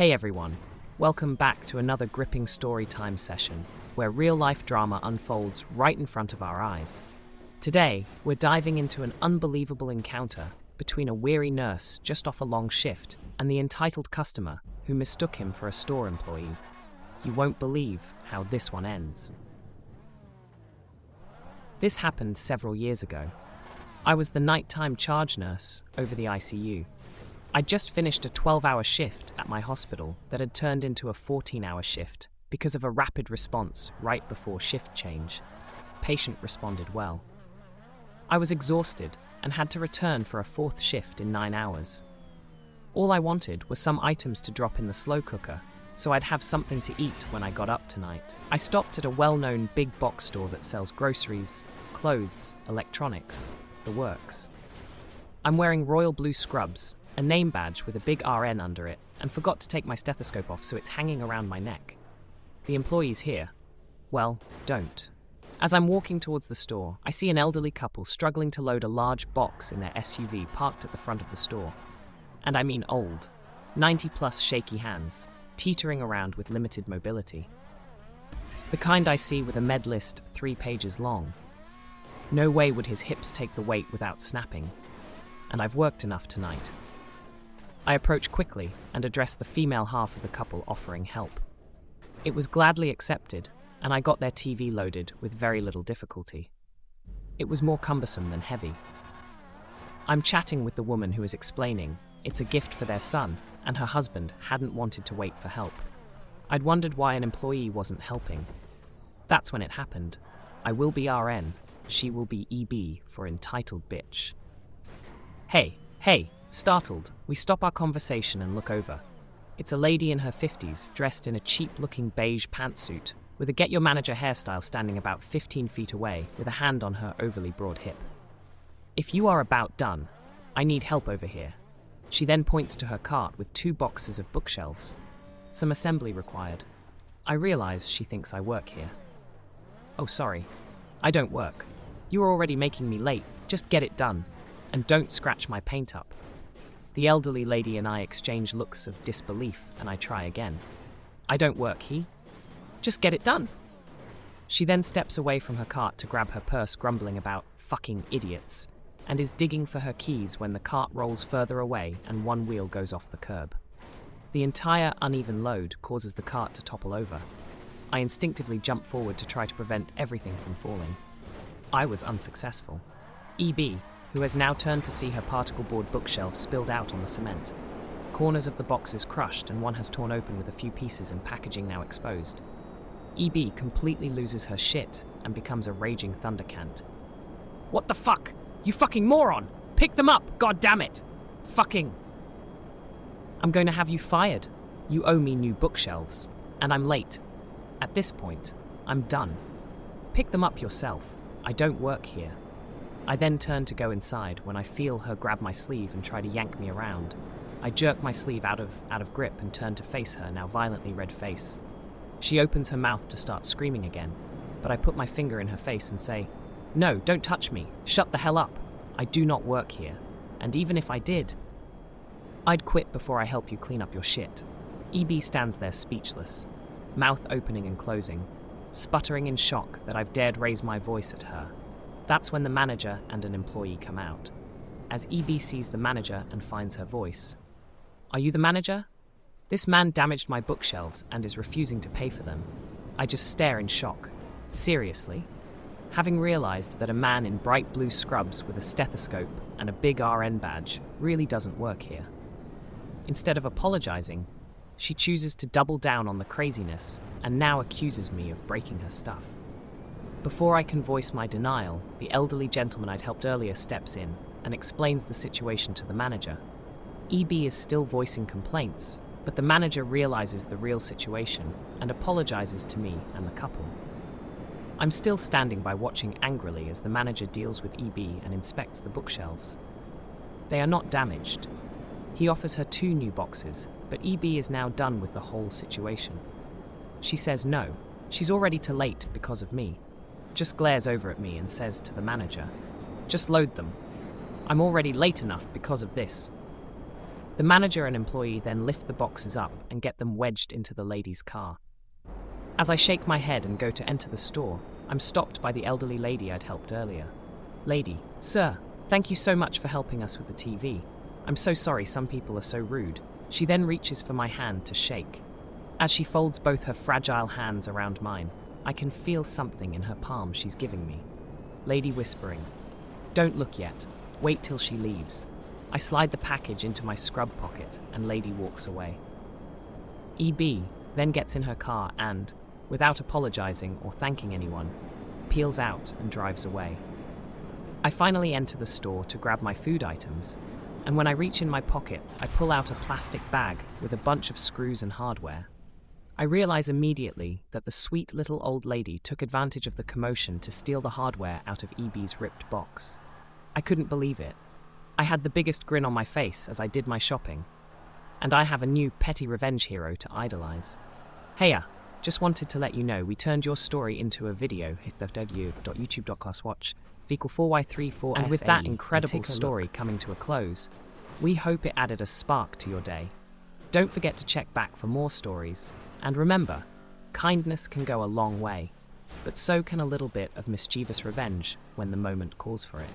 Hey everyone, welcome back to another gripping story time session where real-life drama unfolds right in front of our eyes. Today, we're diving into an unbelievable encounter between a weary nurse just off a long shift and the entitled customer who mistook him for a store employee. You won't believe how this one ends. This happened several years ago. I was the nighttime charge nurse over the ICU. I'd just finished a 12-hour shift at my hospital that had turned into a 14-hour shift because of a rapid response right before shift change. Patient responded well. I was exhausted and had to return for a fourth shift in 9 hours. All I wanted was some items to drop in the slow cooker, so I'd have something to eat when I got up tonight. I stopped at a well-known big box store that sells groceries, clothes, electronics, the works. I'm wearing royal blue scrubs, a name badge with a big RN under it, and forgot to take my stethoscope off, so it's hanging around my neck. The employees here, well, don't. As I'm walking towards the store, I see an elderly couple struggling to load a large box in their SUV parked at the front of the store. And I mean old, 90-plus shaky hands, teetering around with limited mobility. The kind I see with a med list 3 pages long. No way would his hips take the weight without snapping. And I've worked enough tonight. I approach quickly and address the female half of the couple offering help. It was gladly accepted, and I got their TV loaded with very little difficulty. It was more cumbersome than heavy. I'm chatting with the woman who is explaining it's a gift for their son, and her husband hadn't wanted to wait for help. I'd wondered why an employee wasn't helping. That's when it happened. I will be RN, she will be EB for entitled bitch. Hey, startled, we stop our conversation and look over. It's a lady in her 50s, dressed in a cheap-looking beige pantsuit, with a get-your-manager hairstyle standing about 15 feet away, with a hand on her overly broad hip. If you are about done, I need help over here. She then points to her cart with 2 boxes of bookshelves. Some assembly required. I realize she thinks I work here. Oh, sorry. I don't work. You are already making me late. Just get it done. And don't scratch my paint up. The elderly lady and I exchange looks of disbelief, and I try again. I don't work, he? Just get it done. She then steps away from her cart to grab her purse, grumbling about fucking idiots, and is digging for her keys when the cart rolls further away and one wheel goes off the curb. The entire uneven load causes the cart to topple over. I instinctively jump forward to try to prevent everything from falling. I was unsuccessful. EB, who has now turned to see her particle board bookshelf spilled out on the cement. Corners of the boxes crushed, and one has torn open with a few pieces and packaging now exposed. EB completely loses her shit and becomes a raging thundercant. What the fuck? You fucking moron! Pick them up, god damn it! Fucking... I'm going to have you fired. You owe me new bookshelves, and I'm late. At this point, I'm done. Pick them up yourself. I don't work here. I then turn to go inside when I feel her grab my sleeve and try to yank me around. I jerk my sleeve out of grip and turn to face her, now violently red face. She opens her mouth to start screaming again, but I put my finger in her face and say, "No, don't touch me. Shut the hell up. I do not work here. And even if I did, I'd quit before I help you clean up your shit." EB stands there speechless, mouth opening and closing, sputtering in shock that I've dared raise my voice at her. That's when the manager and an employee come out. As EB sees the manager and finds her voice. "Are you the manager? This man damaged my bookshelves and is refusing to pay for them." I just stare in shock. Seriously? Having realized that a man in bright blue scrubs with a stethoscope and a big RN badge really doesn't work here. Instead of apologizing, she chooses to double down on the craziness and now accuses me of breaking her stuff. Before I can voice my denial, the elderly gentleman I'd helped earlier steps in and explains the situation to the manager. EB is still voicing complaints, but the manager realizes the real situation and apologizes to me and the couple. I'm still standing by watching angrily as the manager deals with EB and inspects the bookshelves. They are not damaged. He offers her 2 new boxes, but EB is now done with the whole situation. She says no, she's already too late because of me. Just glares over at me and says to the manager, "Just load them. I'm already late enough because of this." The manager and employee then lift the boxes up and get them wedged into the lady's car. As I shake my head and go to enter the store, I'm stopped by the elderly lady I'd helped earlier. Lady, sir, thank you so much for helping us with the TV. I'm so sorry some people are so rude. She then reaches for my hand to shake. As she folds both her fragile hands around mine, I can feel something in her palm she's giving me. Lady whispering, "Don't look yet. Wait till she leaves." I slide the package into my scrub pocket and lady walks away. EB then gets in her car and, without apologizing or thanking anyone, peels out and drives away. I finally enter the store to grab my food items, and when I reach in my pocket, I pull out a plastic bag with a bunch of screws and hardware. I realize immediately that the sweet little old lady took advantage of the commotion to steal the hardware out of EB's ripped box. I couldn't believe it. I had the biggest grin on my face as I did my shopping, and I have a new petty revenge hero to idolize. Heya, just wanted to let you know we turned your story into a video. youtube.com/v4y34. And with that incredible story coming to a close, we hope it added a spark to your day. Don't forget to check back for more stories, and remember, kindness can go a long way, but so can a little bit of mischievous revenge when the moment calls for it.